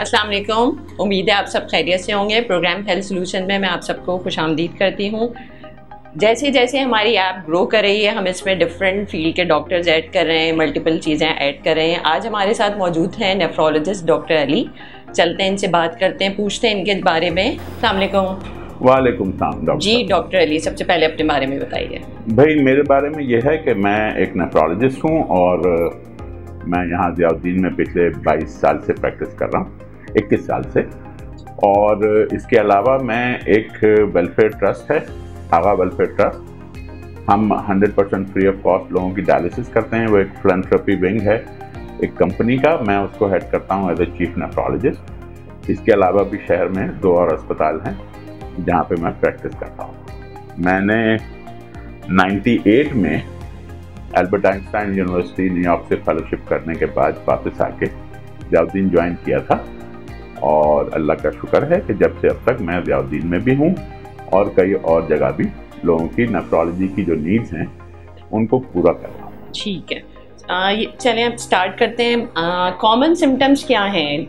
अस्सलाम वालेकुम। उम्मीद है आप सब खैरियत से होंगे। प्रोग्राम हेल्थ सोल्यूशन में मैं आप सबको खुशामदीद करती हूँ। जैसे जैसे हमारी ऐप ग्रो कर रही है, हम इसमें डिफरेंट फील्ड के डॉक्टर्स ऐड कर रहे हैं, मल्टीपल चीज़ें ऐड कर रहे हैं। आज हमारे साथ मौजूद हैं नेफ्रोलॉजिस्ट डॉक्टर अली। चलते हैं इनसे बात करते हैं, पूछते हैं इनके बारे में। अस्सलाम वालेकुम। वालेकुम सलाम डॉक्टर जी डॉक्टर अली, सबसे पहले अपने बारे में बताइए। भाई, मेरे बारे में यह है कि मैं एक नेफ्रोलॉजिस्ट हूँ और मैं यहाँ ज़ियाउद्दीन में पिछले 22 साल से प्रैक्टिस कर रहा हूँ, 21 साल से। और इसके अलावा मैं एक वेलफेयर ट्रस्ट है, आगा वेलफेयर ट्रस्ट। हम 100% फ्री ऑफ कॉस्ट लोगों की डायलिसिस करते हैं। वो एक फिलैंथ्रोपी विंग है एक कंपनी का, मैं उसको हेड करता हूँ एज ए चीफ नेफ्रोलॉजिस्ट। इसके अलावा भी शहर में 2 और अस्पताल हैं जहाँ पे मैं प्रैक्टिस करता हूँ। मैंने 98 में एल्बर्ट आइंस्टाइन यूनिवर्सिटी न्यूयॉर्क से फेलोशिप करने के बाद वापस आके ज़ियाउद्दीन ज्वाइन किया था और अल्लाह का शुक्र है कि जब से अब तक मैं ज़ियाउद्दीन में भी हूँ और कई और जगह भी लोगों की नेफ्रोलॉजी की जो नीड्स हैं उनको पूरा कर रहा हूँ। ठीक है, चलें अब स्टार्ट करते हैं। कॉमन सिम्टम्स क्या हैं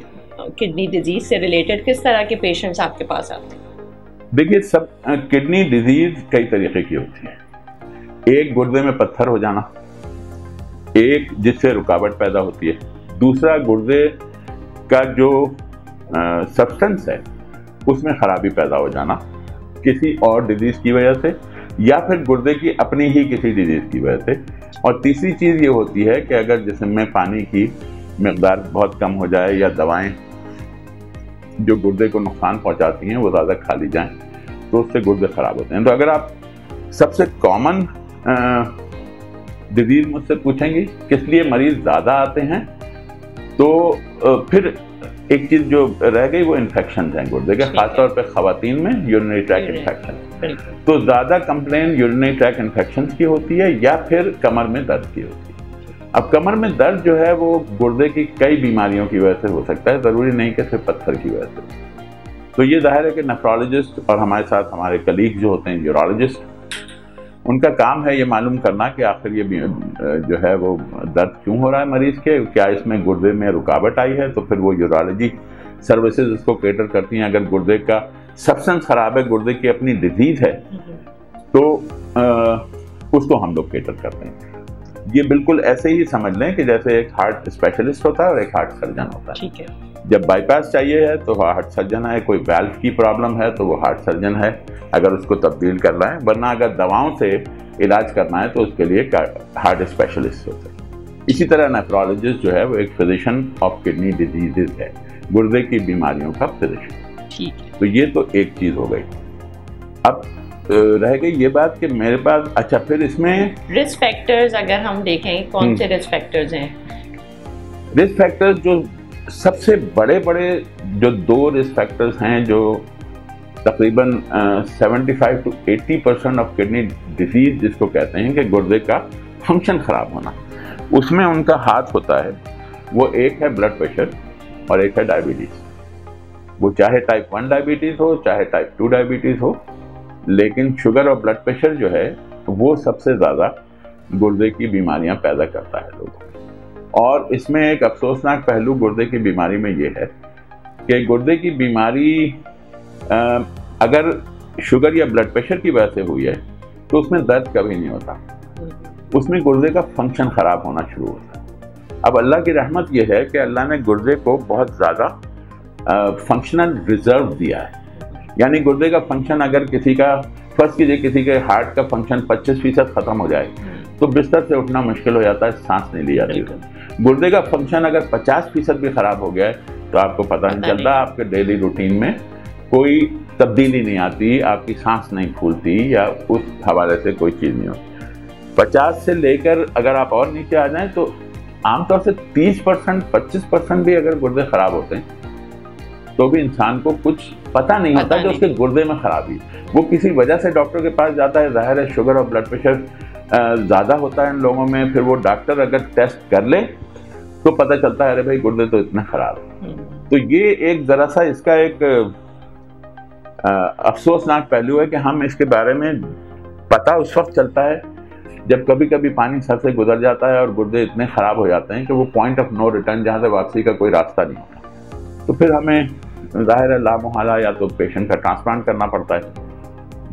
किडनी डिजीज से रिलेटेड? किस तरह के पेशेंट्स आपके पास आते हैं? देखिए, सब किडनी डिजीज कई तरीके की होती है। एक गुर्दे में पत्थर हो जाना, एक जिससे रुकावट पैदा होती है, दूसरा गुर्दे का जो सब्सटेंस है उसमें खराबी पैदा हो जाना किसी और डिजीज की वजह से या फिर गुर्दे की अपनी ही किसी डिजीज की वजह से। और तीसरी चीज़ ये होती है कि अगर जिस्म में पानी की मिकदार बहुत कम हो जाए या दवाएं जो गुर्दे को नुकसान पहुंचाती हैं वो ज़्यादा खा ली जाएं तो उससे गुर्दे ख़राब होते हैं। तो अगर आप सबसे कॉमन डिजीज मुझसे पूछेंगे किस लिए मरीज ज़्यादा आते हैं, तो फिर एक चीज़ जो रह गई वो इन्फेक्शन हैं गुर्दे के, खासतौर पे ख़वातीन में यूरिनरी ट्रैक इन्फेक्शन। तो ज़्यादा कंप्लेन यूरिनरी ट्रैक इन्फेक्शन की होती है या फिर कमर में दर्द की होती है। अब कमर में दर्द जो है वो गुर्दे की कई बीमारियों की वजह से हो सकता है, ज़रूरी नहीं कि सिर्फ पत्थर की वजह से। तो ये जाहिर है कि नेफ्रोलॉजिस्ट और हमारे साथ हमारे कलीग जो होते हैं यूरोलॉजिस्ट, उनका काम है ये मालूम करना कि आखिर ये जो है वो दर्द क्यों हो रहा है मरीज़ के, क्या इसमें गुर्दे में रुकावट आई है। तो फिर वो यूरोलॉजी सर्विसेज उसको केटर करती हैं। अगर गुर्दे का सब्सटेंस ख़राब है, गुर्दे की अपनी डिजीज़ है, तो उसको हम लोग केटर करते हैं। ये बिल्कुल ऐसे ही समझ लें कि जैसे एक हार्ट स्पेशलिस्ट होता है और एक हार्ट सर्जन होता है। ठीक है। जब बाईपास चाहिए है तो हार्ट सर्जन है, कोई वाल्व की प्रॉब्लम है तो वो हार्ट सर्जन है अगर उसको तब्दील करना है, वरना अगर दवाओं से इलाज करना है तो उसके लिए हार्ट स्पेशलिस्ट होते हैं। इसी तरह नेफ्रोलॉजिस्ट जो है वो एक फिजिशियन ऑफ किडनी डिजीजेज है, गुर्दे की बीमारियों का फिजिशियन। ठीक है। तो ये तो एक चीज़ हो गई। अब रह गई ये बात कि मेरे पास, अच्छा फिर इसमें रिस्क फैक्टर्स अगर हम देखें, कौन से रिस्क फैक्टर्स हैं? रिस्क फैक्टर्स जो सबसे बड़े जो 2 रिस्क फैक्टर्स हैं जो तकरीबन 75 to 80% ऑफ किडनी डिजीज जिसको कहते हैं कि गुर्दे का फंक्शन ख़राब होना, उसमें उनका हाथ होता है। वो एक है ब्लड प्रेशर और एक है डायबिटीज़। वो चाहे टाइप 1 डायबिटीज़ हो चाहे टाइप 2 डायबिटीज़ हो, लेकिन शुगर और ब्लड प्रेशर जो है वो सबसे ज़्यादा गुर्दे की बीमारियां पैदा करता है लोगों में। और इसमें एक अफसोसनाक पहलू गुर्दे की बीमारी में ये है कि गुर्दे की बीमारी अगर शुगर या ब्लड प्रेशर की वजह से हुई है तो उसमें दर्द कभी नहीं होता, उसमें गुर्दे का फंक्शन ख़राब होना शुरू होता है। अब अल्लाह की रहमत यह है कि अल्लाह ने गुर्दे को बहुत ज़्यादा फंक्शनल रिजर्व दिया है। यानी गुर्दे का फंक्शन अगर किसी का, फर्स्ट कीजिए किसी के हार्ट का फंक्शन 25% ख़त्म हो जाए तो बिस्तर से उठना मुश्किल हो जाता है, सांस नहीं ली जाती। गुर्दे का फंक्शन अगर 50% भी ख़राब हो गया है तो आपको पता नहीं चलता, आपके डेली रूटीन में कोई तब्दीली नहीं आती, आपकी सांस नहीं फूलती या उस हवाले से कोई चीज़ नहीं होती। 50 से लेकर अगर आप और नीचे आ जाएं तो आमतौर से 30% 25% भी अगर गुर्दे ख़राब होते हैं तो भी इंसान को कुछ पता नहीं होता कि उसके गुर्दे में खराबी, वो किसी वजह से डॉक्टर के पास जाता है। जाहिर है शुगर और ब्लड प्रेशर ज़्यादा होता है इन लोगों में, फिर वो डॉक्टर अगर टेस्ट कर ले तो पता चलता है अरे भाई गुर्दे तो इतने ख़राब है। तो ये एक ज़रा सा इसका एक अफसोसनाक पहलू है कि हम इसके बारे में पता उस वक्त चलता है जब कभी कभी पानी सर से गुजर जाता है और गुर्दे इतने ख़राब हो जाते हैं कि वो पॉइंट ऑफ नो रिटर्न, जहाँ से वापसी का कोई रास्ता नहीं होता, तो फिर हमें ज़ाहिर है लामोहला या तो पेशेंट का ट्रांसप्लांट करना पड़ता है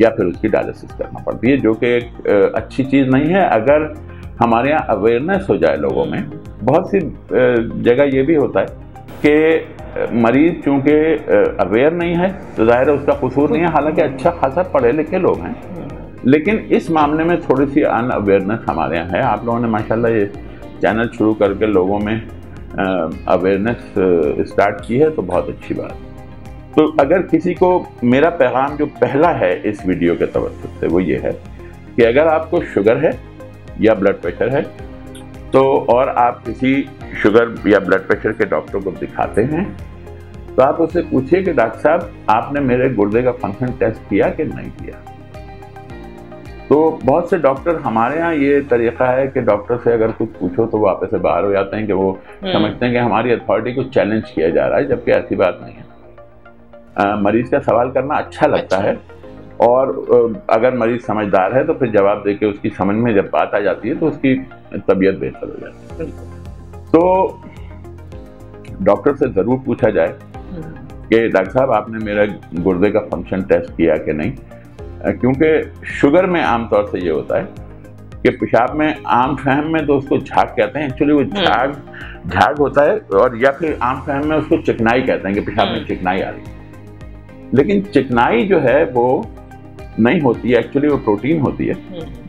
या फिर उसकी डायलिसिस करना पड़ती है, जो कि एक अच्छी चीज़ नहीं है। अगर हमारे यहाँ अवेयरनेस हो जाए लोगों में, बहुत सी जगह ये भी होता है कि मरीज़ चूँकि अवेयर नहीं है तो ज़ाहिर है उसका कसूर नहीं है, हालांकि अच्छा खासा पढ़े लिखे लोग हैं, लेकिन इस मामले में थोड़ी सी अनअवेयरनेस हमारे यहाँ है। आप लोगों ने माशाल्लाह ये चैनल शुरू करके लोगों में अवेयरनेस स्टार्ट की है, तो बहुत अच्छी बात। तो अगर किसी को मेरा पैगाम जो पहला है इस वीडियो के तवज्जुह से वो ये है कि अगर आपको शुगर है या ब्लड प्रेशर है तो और आप किसी शुगर या ब्लड प्रेशर के डॉक्टर को दिखाते हैं तो आप उससे पूछिए कि डॉक्टर साहब आपने मेरे गुर्दे का फंक्शन टेस्ट किया कि नहीं किया। तो बहुत से डॉक्टर, हमारे यहाँ ये तरीका है कि डॉक्टर से अगर कुछ पूछो तो वो आपस से बाहर हो जाते हैं कि वो समझते हैं कि हमारी अथॉरिटी को चैलेंज किया जा रहा है, जबकि ऐसी बात नहीं है। मरीज का सवाल करना अच्छा लगता है, और अगर मरीज समझदार है तो फिर जवाब देके उसकी समझ में जब बात आ जाती है तो उसकी तबीयत बेहतर हो जाती है। तो डॉक्टर से ज़रूर पूछा जाए कि डॉक्टर साहब आपने मेरा गुर्दे का फंक्शन टेस्ट किया कि नहीं, क्योंकि शुगर में आमतौर से ये होता है कि पेशाब में, आम फहम में तो उसको झाग कहते हैं, एक्चुअली वो झाग होता है, और या फिर आम फहम में उसको चिकनाई कहते हैं कि पेशाब में चिकनाई आ रही है। लेकिन चिकनाई जो है वो नहीं होती है, एक्चुअली वो प्रोटीन होती है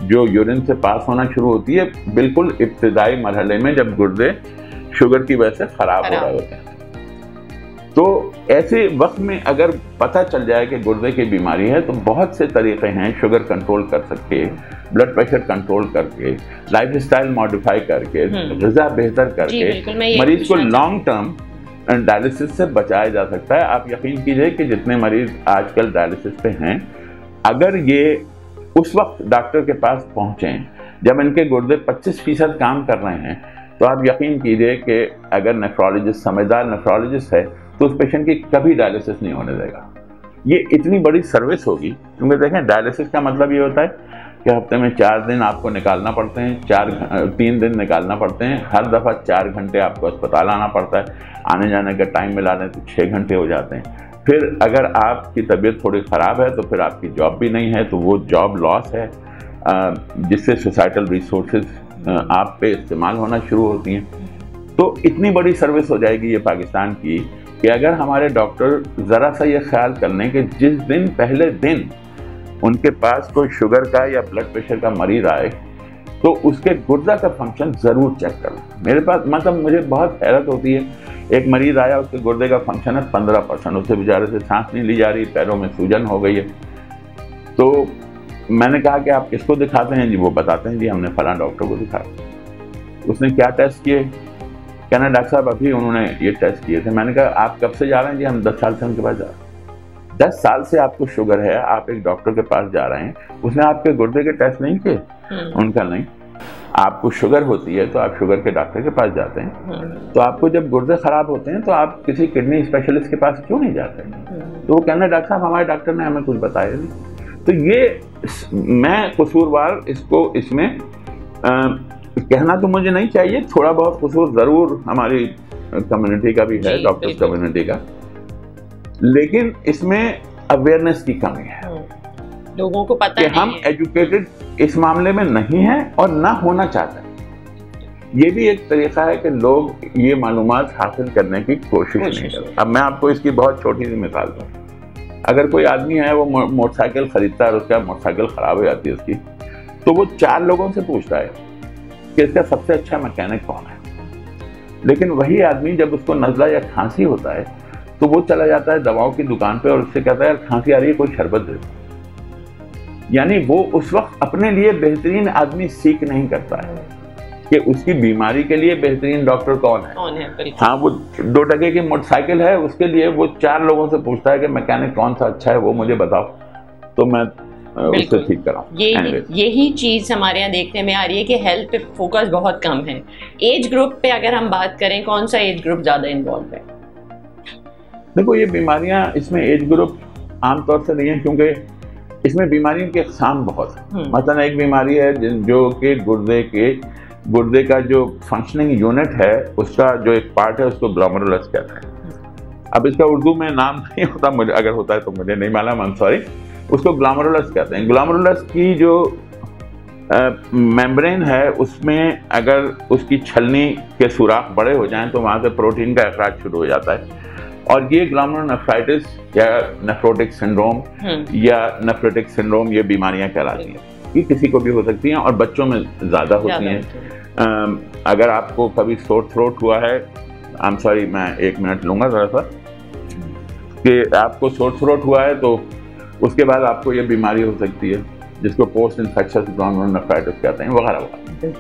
जो यूरिन से पास होना शुरू होती है बिल्कुल इब्तिदाई मरहले में, जब गुर्दे शुगर की वजह से खराब हो रहे होते हैं। तो ऐसे वक्त में अगर पता चल जाए कि गुर्दे की बीमारी है तो बहुत से तरीके हैं शुगर कंट्रोल कर सकते, ब्लड प्रेशर कंट्रोल करके, लाइफस्टाइल मॉडिफाई करके, ग़िज़ा बेहतर करके मरीज को लॉन्ग टर्म डायलिसिस से बचाया जा सकता है। आप यकीन कीजिए कि जितने मरीज आजकल डायलिसिस पे हैं, अगर ये उस वक्त डॉक्टर के पास पहुँचें जब इनके गुर्दे 25% काम कर रहे हैं, तो आप यकीन कीजिए कि अगर नेफ्रोलॉजिस्ट, समझदार नेफ्रोलॉजिस्ट है तो उस पेशेंट की कभी डायलिसिस नहीं होने देगा। ये इतनी बड़ी सर्विस होगी, क्योंकि देखें डायलिसिस का मतलब ये होता है कि हफ्ते में 4 दिन आपको निकालना पड़ते हैं, 3 दिन निकालना पड़ते हैं, हर दफ़ा 4 घंटे आपको अस्पताल आना पड़ता है, आने जाने का टाइम मिला दें तो 6 घंटे हो जाते हैं। फिर अगर आपकी तबीयत थोड़ी ख़राब है तो फिर आपकी जॉब भी नहीं है, तो वो जॉब लॉस है, जिससे सोसाइटल रिसोर्सेज आप पे इस्तेमाल होना शुरू होती हैं। तो इतनी बड़ी सर्विस हो जाएगी ये पाकिस्तान की कि अगर हमारे डॉक्टर ज़रा सा ये ख्याल कर लें कि जिस दिन, पहले दिन उनके पास कोई शुगर का या ब्लड प्रेशर का मरीज आए तो उसके गुर्दा का फंक्शन ज़रूर चेक कर लें। मेरे पास, मतलब मुझे बहुत हैरत होती है, एक मरीज़ आया, उसके गुर्दे का फंक्शन है 15%, उससे बेचारे से सांस नहीं ली जा रही, पैरों में सूजन हो गई है। तो मैंने कहा कि आप किसको दिखाते हैं जी? वो बताते हैं जी हमने फलां डॉक्टर को दिखाया। उसने क्या टेस्ट किए? कहना डॉक्टर साहब अभी उन्होंने ये टेस्ट किए थे। मैंने कहा आप कब से जा रहे हैं जी? हम 10 साल से उनके पास जा रहे हैं। 10 साल से आपको शुगर है, आप एक डॉक्टर के पास जा रहे हैं, उसने आपके गुर्दे के टेस्ट नहीं किए? उनका नहीं। आपको शुगर होती है तो आप शुगर के डॉक्टर के पास जाते हैं, तो आपको जब गुर्दे खराब होते हैं तो आप किसी किडनी स्पेशलिस्ट के पास क्यों नहीं जाते? तो वो कहना डॉक्टर साहब हमारे डॉक्टर ने हमें कुछ बताया नहीं। तो ये मैं कसूरवार इसको इसमें कहना तो मुझे नहीं चाहिए, थोड़ा बहुत कसूर ज़रूर हमारी कम्युनिटी का भी है, डॉक्टर्स कम्युनिटी का, लेकिन इसमें अवेयरनेस की कमी है। लोगों को पता कि हम एजुकेटेड इस मामले में नहीं हैं और ना होना चाहते हैं। ये भी एक तरीका है कि लोग ये मालूमात हासिल करने की कोशिश नहीं करते। अब मैं आपको इसकी बहुत छोटी सी मिसाल दूँ। अगर कोई आदमी है, वो मोटरसाइकिल खरीदता है और उसका मोटरसाइकिल ख़राब हो जाती है उसकी, तो वो 4 लोगों से पूछता है कि इसका सबसे अच्छा मैकेनिक कौन है। लेकिन वही आदमी जब उसको नज़ला या खांसी होता है तो वो चला जाता है दवाओं की दुकान पे और उससे कहता है यार खांसी आ रही है, कोई शरबत दे दो। यानी वो उस वक्त अपने लिए बेहतरीन आदमी सीख नहीं करता है कि उसकी बीमारी के लिए बेहतरीन डॉक्टर कौन है। हाँ, वो 2 टके की मोटरसाइकिल है, उसके लिए वो 4 लोगों से पूछता है कि मैकेनिक कौन सा अच्छा है, वो मुझे बताओ तो मैं उससे ठीक कराऊं। यही चीज़ हमारे यहाँ देखने में आ रही है कि हेल्थ पे फोकस बहुत कम है। एज ग्रुप पे अगर हम बात करें, कौन सा एज ग्रुप ज़्यादा इन्वॉल्व है? देखो, ये बीमारियां, इसमें एज ग्रुप आमतौर से नहीं है, क्योंकि इसमें बीमारियों के अक़साम बहुत है। मतलब एक बीमारी है जो कि गुर्दे का जो फंक्शनिंग यूनिट है, उसका जो एक पार्ट है उसको ग्लोमेरुलस कहते हैं। अब इसका उर्दू में नाम नहीं होता, मुझे अगर होता है तो मुझे नहीं मालूम, आई एम सॉरी। उसको ग्लोमेरुलस कहते हैं। ग्लोमेरुलस की जो मेम्ब्रेन है उसमें अगर उसकी छलनी के सुराख बड़े हो जाएं तो वहाँ से प्रोटीन का अखराज शुरू हो जाता है, और ये ग्लोमेरुलोनेफ्राइटिस या नेफ्रोटिक सिंड्रोम या नेफ्रोटिक सिंड्रोम ये बीमारियां कहलाती हैं। ये किसी को भी हो सकती हैं और बच्चों में ज़्यादा होती हैं। अगर आपको कभी सोर थ्रोट हुआ है, आई एम सॉरी मैं 1 मिनट लूँगा ज़रा सा, कि आपको सोर थ्रोट हुआ है तो उसके बाद आपको ये बीमारी हो सकती है जिसको पोस्ट इन्फेक्शियस ग्लोमेरुलोनेफ्राइटिस कहते हैं, वगैरह वगैरह।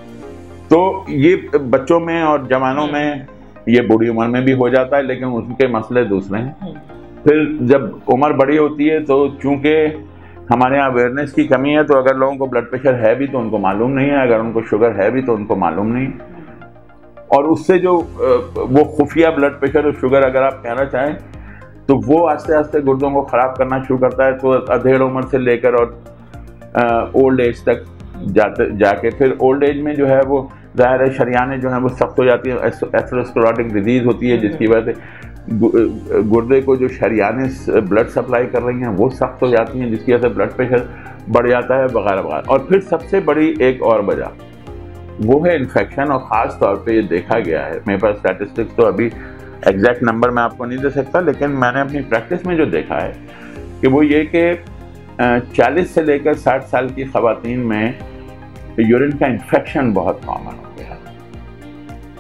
तो ये बच्चों में और जवानों में, ये बूढ़ी उम्र में भी हो जाता है, लेकिन उनके मसले दूसरे हैं। फिर जब उम्र बड़ी होती है तो चूंकि हमारे यहाँ अवेयरनेस की कमी है, तो अगर लोगों को ब्लड प्रेशर है भी तो उनको मालूम नहीं है, अगर उनको शुगर है भी तो उनको मालूम नहीं, और उससे जो वो खुफिया ब्लड प्रेशर और शुगर अगर आप कहना चाहें तो वो आस्ते आस्ते गुर्दों को ख़राब करना शुरू करता है। तो अधेड़ उम्र से लेकर और ओल्ड एज तक जाके फिर ओल्ड एज में जो है वो ज़ाहिर है शरियानें जो हैं वो सख्त हो जाती है, एथेरोस्क्लेरोटिक डिजीज़ होती है, जिसकी वजह से गुर्दे को जो शरियानें ब्लड सप्लाई कर रही हैं वो सख्त हो जाती हैं, जिसकी वजह से ब्लड प्रेशर बढ़ जाता है, वगैरह वगैरह। और फिर सबसे बड़ी एक और वजह वो है इन्फेक्शन, और ख़ास तौर पे ये देखा गया है, मेरे पास स्टैटिस्टिक्स तो अभी एग्जैक्ट नंबर मैं आपको नहीं दे सकता, लेकिन मैंने अपनी प्रैक्टिस में जो देखा है कि वो ये कि 40 से लेकर 60 साल की ख़वातीन में यूरिन का इन्फेक्शन बहुत कॉमन हो गया है।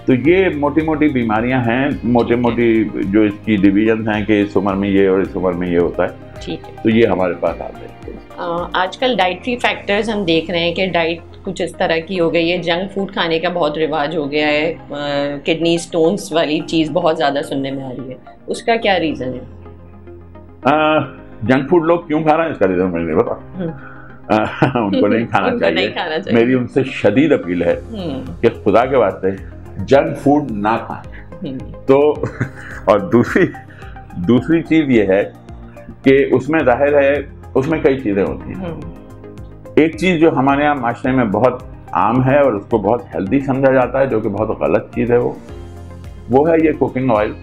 तो ये मोटी मोटी बीमारियां हैं, मोटी मोटी जो इसकी डिवीजन हैं कि इस उम्र में ये और इस उम्र में ये होता है। ठीक है, तो ये हमारे पास आते हैं। आजकल डाइटरी फैक्टर्स हम देख रहे हैं कि डाइट कुछ इस तरह की हो गई है, जंक फूड खाने का बहुत रिवाज हो गया है, किडनी स्टोन्स वाली चीज़ बहुत ज़्यादा सुनने में आ रही है, उसका क्या रीज़न है? जंक फूड लोग क्यों खा रहे हैं इसका रीज़न मुझे नहीं पता। उनको नहीं खाना चाहिए। मेरी उनसे शदीद अपील है कि खुदा के वास्ते जंक फूड ना खाएं। तो और दूसरी चीज़ ये है कि उसमें जाहिर है उसमें कई चीज़ें होती हैं। एक चीज़ जो हमारे यहाँ माशरे में बहुत आम है और उसको बहुत हेल्दी समझा जाता है, जो कि बहुत गलत चीज़ है, वो है ये कुकिंग ऑयल,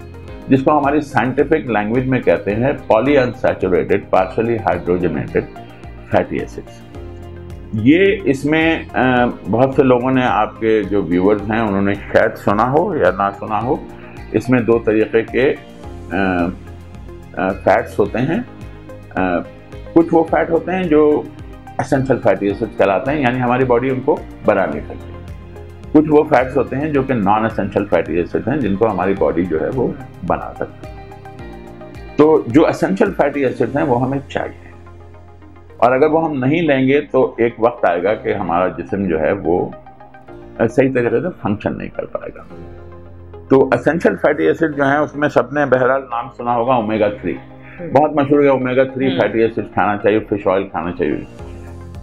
जिसको हमारी साइंटिफिक लैंग्वेज में कहते हैं poly unsaturated partially hydrogenated fatty acids. ये इसमें बहुत से लोगों ने, आपके जो व्यूअर्स हैं उन्होंने शायद सुना हो या ना सुना हो, इसमें 2 तरीके के फैट्स होते हैं। कुछ वो फैट होते हैं जो एसेंशियल फैटी एसिड्स कहलाते हैं, यानी हमारी बॉडी उनको बना नहीं सकती। कुछ वो फैट्स होते हैं जो कि नॉन एसेंशियल फैटी एसिड्स हैं, जिनको हमारी बॉडी जो है वो बना सकती है। तो जो एसेंशियल फैटी एसिड्स हैं वो हमें चाहिए, और अगर वो हम नहीं लेंगे तो एक वक्त आएगा कि हमारा जिस्म जो है वो सही तरीके से फंक्शन नहीं कर पाएगा। तो एसेंशियल फैटी एसिड जो हैं उसमें सबने बहरहाल नाम सुना होगा ओमेगा 3, बहुत मशहूर है। ओमेगा 3 फैटी एसिड खाना चाहिए, फिश ऑयल खाना चाहिए।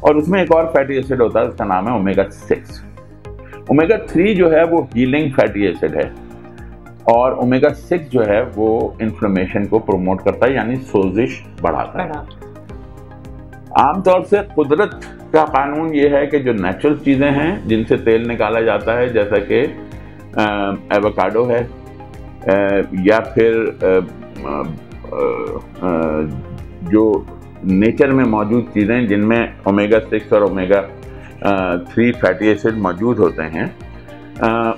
और उसमें एक और फैटी एसिड होता है, उसका नाम है ओमेगा 6। ओमेगा 3 जो है वो हीलिंग फैटी एसिड है, और ओमेगा 6 जो है वो इन्फ्लेमेशन को प्रमोट करता है, यानी सोजिश बढ़ाता है। आमतौर से कुदरत का कानून ये है कि जो नेचुरल चीज़ें हैं जिनसे तेल निकाला जाता है, जैसा कि एवोकाडो है, या फिर जो नेचर में मौजूद चीज़ें जिनमें ओमेगा 6 और ओमेगा 3 फैटी एसिड मौजूद होते हैं,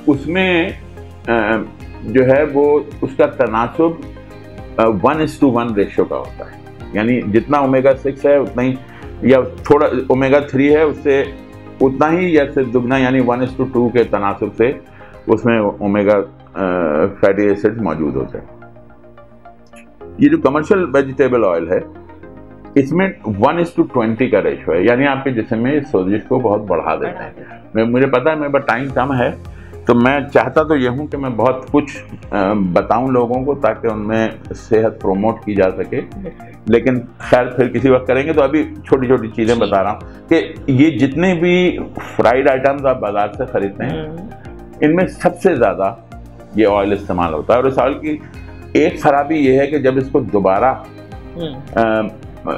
उसमें जो है वो उसका तनासुब 1:1 रेशियो का होता है। यानी जितना ओमेगा 6 है उतना ही, या थोड़ा ओमेगा 3 है उससे उतना ही या फिर दुगना, यानी 1:2 के तनासुब से उसमें ओमेगा फैटी एसिड मौजूद होते हैं। ये जो कमर्शियल वेजिटेबल ऑयल है इसमें 1:20 का रेशो है, यानी आपके जिस्म में सोजिश को बहुत बढ़ा देते हैं। मुझे पता है मेरे पास टाइम कम है, तो मैं चाहता तो ये हूँ कि मैं बहुत कुछ बताऊं लोगों को ताकि उनमें सेहत प्रोमोट की जा सके, लेकिन खैर फिर किसी वक्त करेंगे। तो अभी छोटी छोटी चीज़ें बता रहा हूँ कि ये जितने भी फ्राइड आइटम्स आप बाजार से खरीदते हैं, इनमें सबसे ज़्यादा ये ऑयल इस्तेमाल होता है। और इस ऑयल की एक खराबी ये है कि जब इसको दोबारा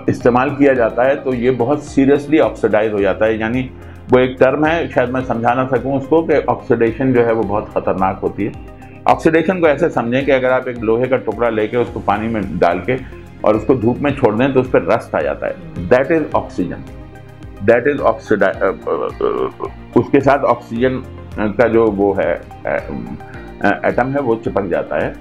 इस्तेमाल किया जाता है तो ये बहुत सीरियसली ऑक्सीडाइज हो जाता है। यानी वो एक टर्म है, शायद मैं समझा ना सकूं उसको, कि ऑक्सीडेशन जो है वो बहुत ख़तरनाक होती है। ऑक्सीडेशन को ऐसे समझें कि अगर आप एक लोहे का टुकड़ा लेके उसको पानी में डाल के और उसको धूप में छोड़ दें तो उस पर रस्ट आ जाता है, that is oxygen, that is उसके साथ ऑक्सीजन का जो वो है एटम है वो चिपक जाता है,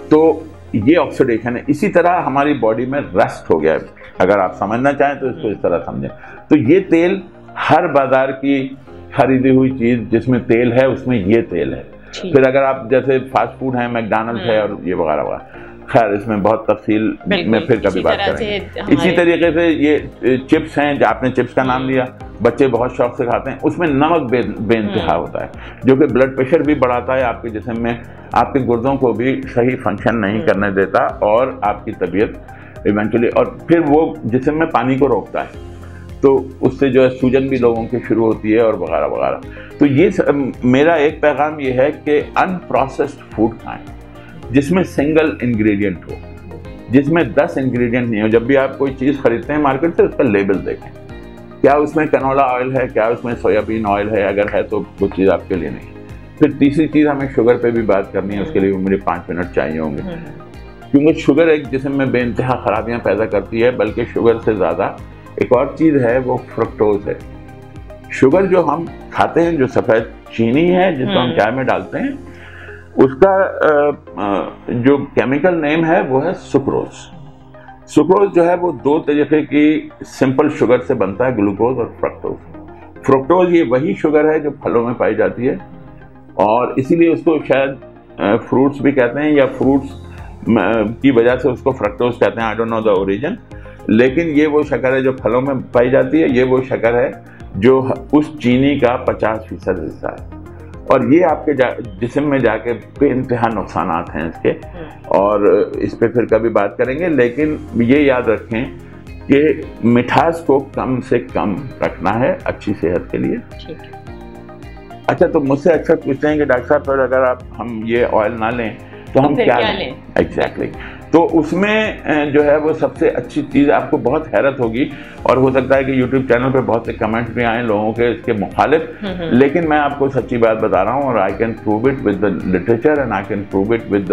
तो ये ऑक्सीडेशन है। इसी तरह हमारी बॉडी में रस्ट हो गया है, अगर आप समझना चाहें तो इसको इस तरह समझें। तो ये तेल हर बाजार की खरीदी हुई चीज जिसमें तेल है उसमें ये तेल है। फिर अगर आप जैसे फास्ट फूड है, मैकडॉनल्ड्स है और ये वगैरह वगैरह, खैर इसमें बहुत तफसील में फिर कभी बात करेंगे। इसी तरीके से ये चिप्स हैं, जो आपने चिप्स का नाम लिया, बच्चे बहुत शौक से खाते हैं, उसमें नमक बेइंतहा होता है जो कि ब्लड प्रेशर भी बढ़ाता है आपके जिस्म में, आपके गुर्दों को भी सही फंक्शन नहीं करने देता और आपकी तबीयत इवेंचुअली, और फिर वो जिस्म में पानी को रोकता है, तो उससे जो है सूजन भी लोगों की शुरू होती है और वगैरह वगैरह। तो ये मेरा एक पैगाम ये है कि अनप्रोसेस्ड फूड खाएं जिसमें सिंगल इंग्रेडिएंट हो, जिसमें 10 इंग्रेडिएंट नहीं हो। जब भी आप कोई चीज़ खरीदते हैं मार्केट से, उसका लेबल देखें, क्या उसमें कैनोला ऑयल है, क्या उसमें सोयाबीन ऑयल है, अगर है तो वो चीज़ आपके लिए नहीं। फिर तीसरी चीज़, हमें शुगर पे भी बात करनी है, उसके लिए मुझे 5 मिनट चाहिए होंगे, क्योंकि शुगर एक जिस्म में बेइंतहा खराबियाँ पैदा करती है। बल्कि शुगर से ज़्यादा एक और चीज़ है, वो फ्रक्टोज है। शुगर जो हम खाते हैं, जो सफ़ेद चीनी है जिसको हम चाय में डालते हैं, उसका जो केमिकल नेम है वो है सुक्रोज। सुक्रोज जो है वो 2 तरीके की सिंपल शुगर से बनता है, ग्लूकोज और फ्रक्टोज। फ्रक्टोज ये वही शुगर है जो फलों में पाई जाती है और इसीलिए उसको शायद फ्रूट्स भी कहते हैं, या फ्रूट्स की वजह से उसको फ्रक्टोज कहते हैं, I don't know the origin. लेकिन ये वो शक्कर है जो फलों में पाई जाती है, ये वो शक्कर है जो उस चीनी का 50% हिस्सा है, और ये आपके जिस्म में जाके बेइंतहा नुकसानात हैं इसके, और इस पे फिर कभी बात करेंगे। लेकिन ये याद रखें कि मिठास को कम से कम रखना है अच्छी सेहत के लिए। ठीक है। अच्छा, तो मुझसे अक्सर पूछते हैं कि डॉक्टर साहब पर अगर हम ये ऑयल ना लें तो हम क्या लें? एग्जैक्टली। तो उसमें जो है वो सबसे अच्छी चीज़, आपको बहुत हैरत होगी और हो सकता है कि यूट्यूब चैनल पे बहुत से कमेंट्स भी आए लोगों के इसके मुखालिफ, लेकिन मैं आपको सच्ची बात बता रहा हूँ, और I can prove it with the literature and I can prove it with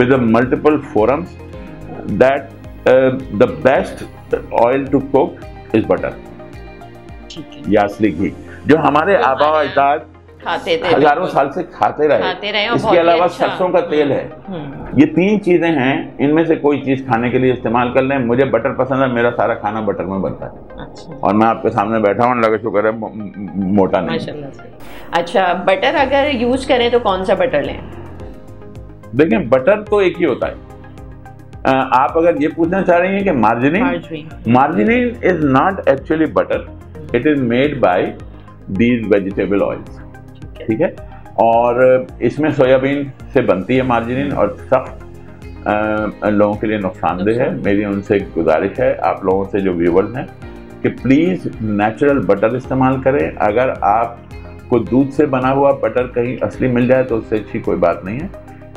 the multiple forums that the best oil to cook is butter या असली घी, जो हमारे आबा अजदाद खाते थे, हजारों साल से खाते रहे। इसके अलावा सरसों का तेल है। ये 3 चीजें हैं, इनमें से कोई चीज खाने के लिए इस्तेमाल कर लें। मुझे बटर पसंद है, मेरा सारा खाना बटर में बनता है। अच्छा। और मैं आपके सामने बैठा हूँ, लगे शुक्र है मोटा नहीं। माशाल्लाह से। अच्छा, बटर अगर यूज करें तो कौन सा बटर लें? देखिए, बटर तो एक ही होता है। आप अगर ये पूछना चाह रही हैं कि margarine is not actually butter, it is made by these vegetable oils. ठीक है, और इसमें सोयाबीन से बनती है मार्जिनिन, और सख्त लोगों के लिए नुकसानदेह है। मेरी उनसे गुजारिश है, आप लोगों से जो व्यूवर्स हैं, कि प्लीज़ नेचुरल बटर इस्तेमाल करें। अगर आपको दूध से बना हुआ बटर कहीं असली मिल जाए तो उससे अच्छी कोई बात नहीं है,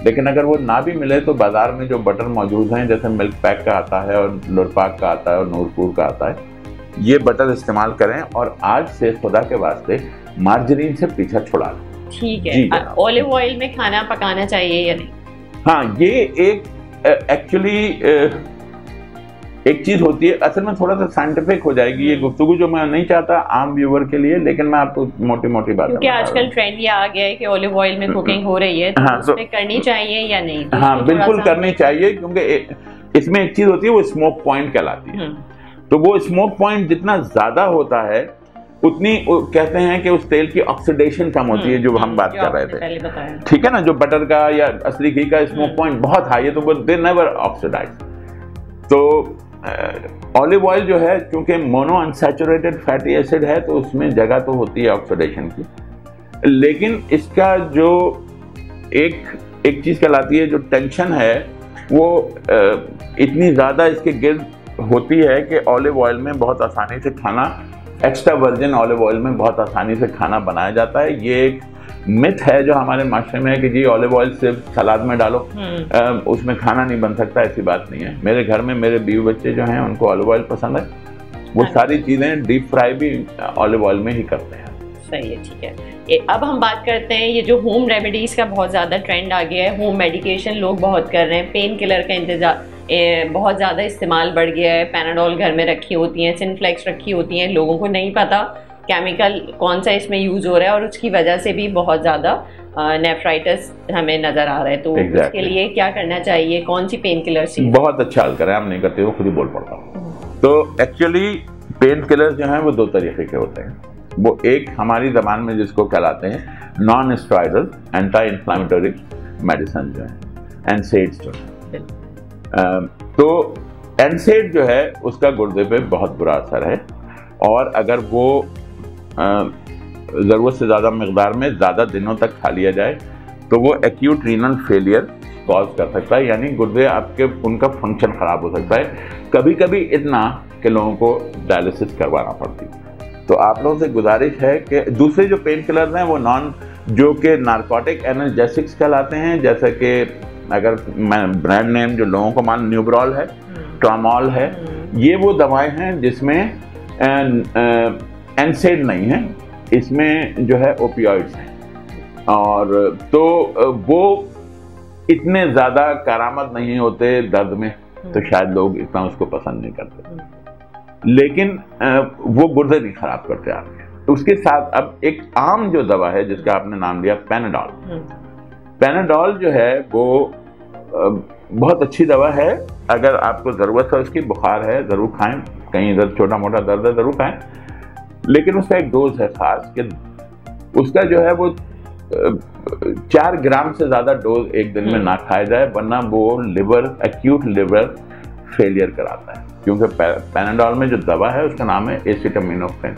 लेकिन अगर वो ना भी मिले तो बाज़ार में जो बटर मौजूद हैं, जैसे मिल्क पैक का आता है और लुरपाक का आता है और नूरपुर का आता है, ये बटर इस्तेमाल करें और आज से खुदा के वास्ते मार्जरीन से पीछा छुड़ा लें। ठीक है। ऑलिव ऑयल में खाना पकाना चाहिए या नहीं? हाँ, ये एक एक्चुअली एक चीज होती है, असल में थोड़ा सा साइंटिफिक हो जाएगी ये गुफ्तगू, जो मैं नहीं चाहता आम व्यूअर के लिए, लेकिन मैं आपको मोटी मोटी बात, क्योंकि आजकल ट्रेंड ये आ गया है कि ऑलिव ऑयल में कुकिंग हो रही है, तो हाँ, उसमें करनी चाहिए या नहीं? तो हाँ, बिल्कुल करनी चाहिए, क्योंकि इसमें एक चीज होती है वो स्मोक पॉइंट कहलाती है। तो वो स्मोक पॉइंट जितना ज्यादा होता है उतनी कहते हैं कि उस तेल की ऑक्सीडेशन कम होती है, जो हम बात कर रहे थे। ठीक है ना, जो बटर का या असली घी का स्मोक पॉइंट बहुत हाई है, तो वो दे नेवर ऑक्सीडाइज। तो ऑलिव ऑयल जो है, क्योंकि मोनो अनसैचुरेटेड फैटी एसिड है, तो उसमें जगह तो होती है ऑक्सीडेशन की, लेकिन इसका जो एक चीज कहलाती है, जो टेंशन है वो इतनी ज्यादा इसके गिर्द होती है कि ऑलिव ऑयल में बहुत आसानी से खाना, एक्स्ट्रा वर्जिन ऑलिव ऑयल में बहुत आसानी से खाना बनाया जाता है। ये एक मिथ है जो हमारे माशरे में है कि जी ऑलिव ऑयल सिर्फ सलाद में डालो, उसमें खाना नहीं बन सकता, ऐसी बात नहीं है। मेरे घर में मेरे बीवी बच्चे जो हैं उनको ऑलिव ऑयल पसंद है, वो सारी चीज़ें डीप फ्राई भी ऑलिव ऑयल में ही करते हैं। सही है, ठीक है। अब हम बात करते हैं, ये जो होम रेमेडीज़ का बहुत ज़्यादा ट्रेंड आ गया है, होम मेडिकेशन लोग बहुत कर रहे हैं, पेन किलर का इंतजार बहुत ज़्यादा इस्तेमाल बढ़ गया है। पैनाडोल घर में रखी होती हैं, सिनफ्लेक्स रखी होती हैं, लोगों को नहीं पता केमिकल कौन सा इसमें यूज़ हो रहा है और उसकी वजह से भी बहुत ज़्यादा नेफ्राइटिस हमें नज़र आ रहा है। तो उसके लिए क्या करना चाहिए, कौन सी पेन किलर सी? बहुत अच्छा हल करें, हम नहीं करते, वो खुद ही बोल पड़ता हूँ। तो एक्चुअली पेन किलर जो हैं वो दो तरीके के होते हैं। वो एक हमारी ज़बान में जिसको कहलाते हैं non steroidal anti inflammatory medicine जो है, एनसेड्स जो है। तो एनसेड जो है उसका गुर्दे पे बहुत बुरा असर है, और अगर वो ज़रूरत से ज़्यादा मकदार में ज़्यादा दिनों तक खा लिया जाए तो वो एक्यूट रीनल फेलियर कॉज कर सकता है, यानी गुर्दे आपके उनका फंक्शन ख़राब हो सकता है, कभी कभी इतना कि लोगों को डायलिसिस करवाना पड़ती है। तो आप लोगों से गुजारिश है कि दूसरे जो पेन किलर्स हैं वो जो कि नार्कोटिक एनाल्जेसिक्स कहलाते हैं, जैसे कि अगर मैं ब्रांड नेम जो लोगों को मान, न्यूब्रॉल है, ट्रामोल है, ये वो दवाएं हैं जिसमें एनसेड नहीं है, इसमें जो है ओपियोइड्स हैं, और तो वो इतने ज़्यादा कारामद नहीं होते दर्द में, तो शायद लोग इतना उसको पसंद नहीं करते, लेकिन वो गुर्दे नहीं खराब करते आपके। तो उसके साथ अब एक आम जो दवा है जिसका आपने नाम लिया पैनाडोल, पैनाडोल जो है वो बहुत अच्छी दवा है। अगर आपको ज़रूरत है, उसकी बुखार है, ज़रूर खाएं, कहीं इधर छोटा मोटा दर्द है ज़रूर खाएं, लेकिन उसका एक डोज है ख़ास कि उसका जो है वो 4 ग्राम से ज़्यादा डोज एक दिन में ना खाया जाए, वरना वो एक्यूट लिवर फेलियर कराता है। क्योंकि पैनाडोल में जो दवा है उसका नाम है एसिटामिनोफेन,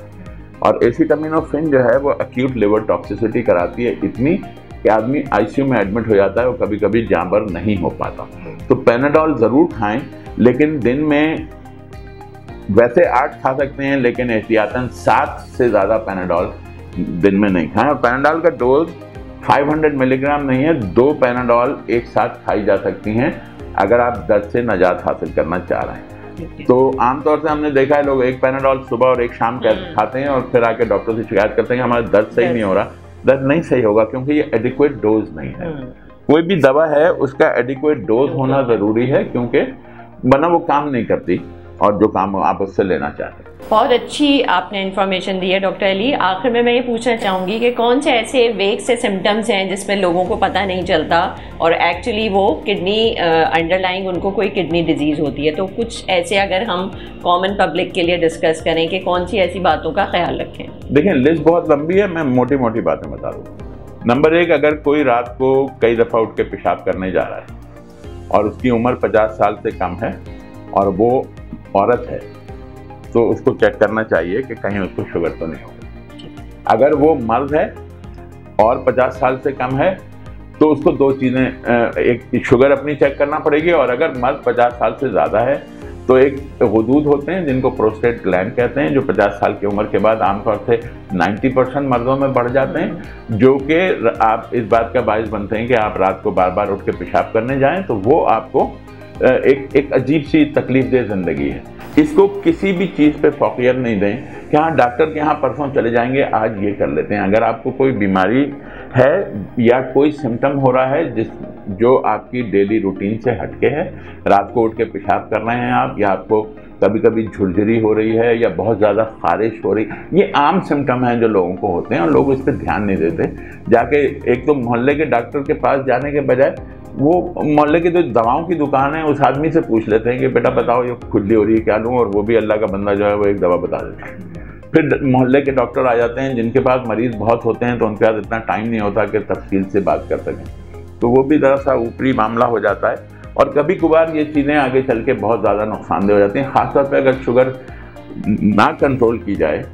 और एसिटामिनोफेन जो है वो एक्यूट लिवर टॉक्सिसिटी कराती है इतनी कि आदमी आईसीयू में एडमिट हो जाता है, वो कभी कभी जाँबर नहीं हो पाता। तो पैनाडोल ज़रूर खाएं, लेकिन दिन में वैसे 8 खा सकते हैं, लेकिन एहतियातन 7 से ज़्यादा पैनाडोल दिन में नहीं खाएं। और पैनाडोल का डोज 500 मिलीग्राम नहीं है, 2 पैनाडोल एक साथ खाई जा सकती हैं अगर आप दर्द से निजात हासिल करना चाह रहे हैं। तो आमतौर से हमने देखा है लोग एक पैनाडोल सुबह और एक शाम खाते हैं और फिर आके डॉक्टर से शिकायत करते हैं कि हमारा दर्द सही नहीं हो रहा। दर्द नहीं सही होगा क्योंकि ये एडिक्वेट डोज नहीं है। कोई भी दवा है उसका एडिक्वेट डोज होना ज़रूरी है, क्योंकि वरना वो काम नहीं करती और जो काम आप उससे लेना चाहते हैं। बहुत अच्छी आपने इन्फॉर्मेशन दी है डॉक्टर अली। आखिर में मैं ये पूछना चाहूँगी कि कौन से ऐसे वेग से सिम्टम्स हैं जिसमें लोगों को पता नहीं चलता और एक्चुअली वो किडनी अंडरलाइंग उनको कोई किडनी डिजीज़ होती है। तो कुछ ऐसे अगर हम कॉमन पब्लिक के लिए डिस्कस करें कि कौन सी ऐसी बातों का ख्याल रखें। देखिए, लिस्ट बहुत लंबी है, मैं मोटी मोटी बातें बता दूँ। नंबर 1, अगर कोई रात को कई दफ़ा उठ के पेशाब करने जा रहा है और उसकी उम्र 50 साल से कम है और वो औरत है, तो उसको चेक करना चाहिए कि कहीं उसको शुगर तो नहीं होगा। अगर वो मर्द है और 50 साल से कम है तो उसको 2 चीज़ें, एक शुगर अपनी चेक करना पड़ेगी, और अगर मर्द 50 साल से ज़्यादा है तो एक हुदूद होते हैं जिनको प्रोस्टेट ग्लैंड कहते हैं, जो 50 साल की उम्र के बाद आमतौर से 90% मर्दों में बढ़ जाते हैं, जो कि आप इस बात का बायस बनते हैं कि आप रात को बार बार उठ के पेशाब करने जाएं, तो वो आपको एक अजीब सी तकलीफ दे ज़िंदगी है। इसको किसी भी चीज़ पे फौकियत नहीं दें कि हाँ डॉक्टर के यहाँ परसों चले जाएंगे, आज ये कर लेते हैं। अगर आपको कोई बीमारी है या कोई सिम्टम हो रहा है जो आपकी डेली रूटीन से हटके है, रात को उठ के पेशाब कर रहे हैं आप, या आपको कभी कभी झुरझुरी हो रही है या बहुत ज़्यादा खारिश हो रही, ये आम सिम्टम हैं जो लोगों को होते हैं और लोग इस पर ध्यान नहीं देते। जाके एक तो मोहल्ले के डॉक्टर के पास जाने के बजाय वो मोहल्ले की जो दवाओं की दुकान है उस आदमी से पूछ लेते हैं कि बेटा बताओ ये खुजली हो रही है क्या लूँ, और वो भी अल्लाह का बंदा जो है वो एक दवा बता देता है। फिर मोहल्ले के डॉक्टर आ जाते हैं जिनके पास मरीज़ बहुत होते हैं, तो उनके पास इतना टाइम नहीं होता कि तफसील से बात कर सकें, तो वो भी ज़रा सा ऊपरी मामला हो जाता है। और कभी कभार ये चीज़ें आगे चल के बहुत ज़्यादा नुकसानदेह हो जाती हैं। ख़ासतौर पर अगर शुगर ना कंट्रोल की जाए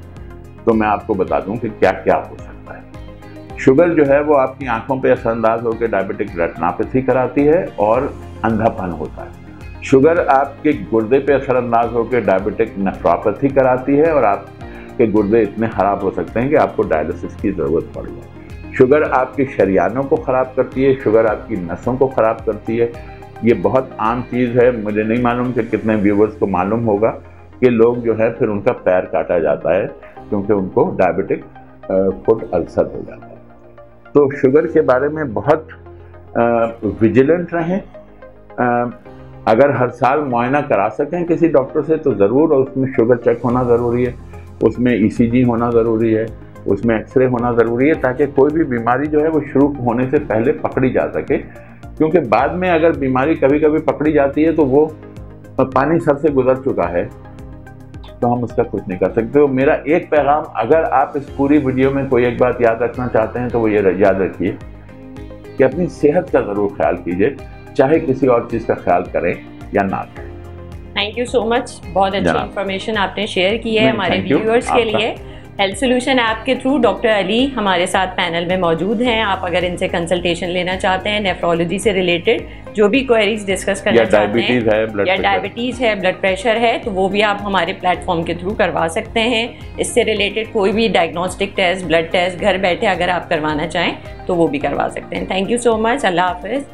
तो मैं आपको बता दूँ कि क्या क्या हो सकता है। शुगर जो है वो आपकी आंखों पे असरअंदाज होकर डायबिटिक रेटिनोपैथी कराती है और अंधापन होता है। शुगर आपके गुर्दे पे असरअंदाज होकर डायबिटिक नेफ्रोपैथी कराती है और आपके गुर्दे इतने ख़राब हो सकते हैं कि आपको डायलिसिस की ज़रूरत पड़ जाए। शुगर आपके शरियानों को ख़राब करती है, शुगर आपकी नसों को ख़राब करती है। ये बहुत आम चीज़ है, मुझे नहीं मालूम कि कितने व्यूवर्स को मालूम होगा कि लोग जो है फिर उनका पैर काटा जाता है क्योंकि उनको डायबिटिक फुट अल्सर हो जाता है। तो शुगर के बारे में बहुत विजिलेंट रहें। अगर हर साल मुआयना करा सकें किसी डॉक्टर से तो ज़रूर, और उसमें शुगर चेक होना ज़रूरी है, उसमें ECG होना ज़रूरी है, उसमें एक्सरे होना ज़रूरी है, ताकि कोई भी बीमारी जो है वो शुरू होने से पहले पकड़ी जा सके। क्योंकि बाद में अगर बीमारी कभी कभी पकड़ी जाती है तो वो पानी सर से गुजर चुका है, तो हम उसका कुछ नहीं कर सकते। तो मेरा एक पैगाम, अगर आप इस पूरी वीडियो में कोई एक बात याद रखना चाहते हैं तो वो ये याद रखिए कि अपनी सेहत का ज़रूर ख्याल कीजिए, चाहे किसी और चीज़ का ख्याल करें या ना करें। थैंक यू सो मच, बहुत अच्छी इंफॉर्मेशन आपने शेयर की है हमारे व्यूअर्स के लिए। हेल्थ सोल्यूशन ऐप के थ्रू डॉक्टर अली हमारे साथ पैनल में मौजूद हैं। आप अगर इनसे कंसल्टेशन लेना चाहते हैं नेफ्रोलॉजी से रिलेटेड, जो भी क्वेरीज डिस्कस करना चाहते हैं, या डायबिटीज़ है, ब्लड प्रेशर है, तो वो भी आप हमारे प्लेटफॉर्म के थ्रू करवा सकते हैं। इससे रिलेटेड कोई भी डायग्नोस्टिक टेस्ट, ब्लड टेस्ट घर बैठे अगर आप करवाना चाहें तो वो भी करवा सकते हैं। थैंक यू सो मच, अल्लाह हाफिज़।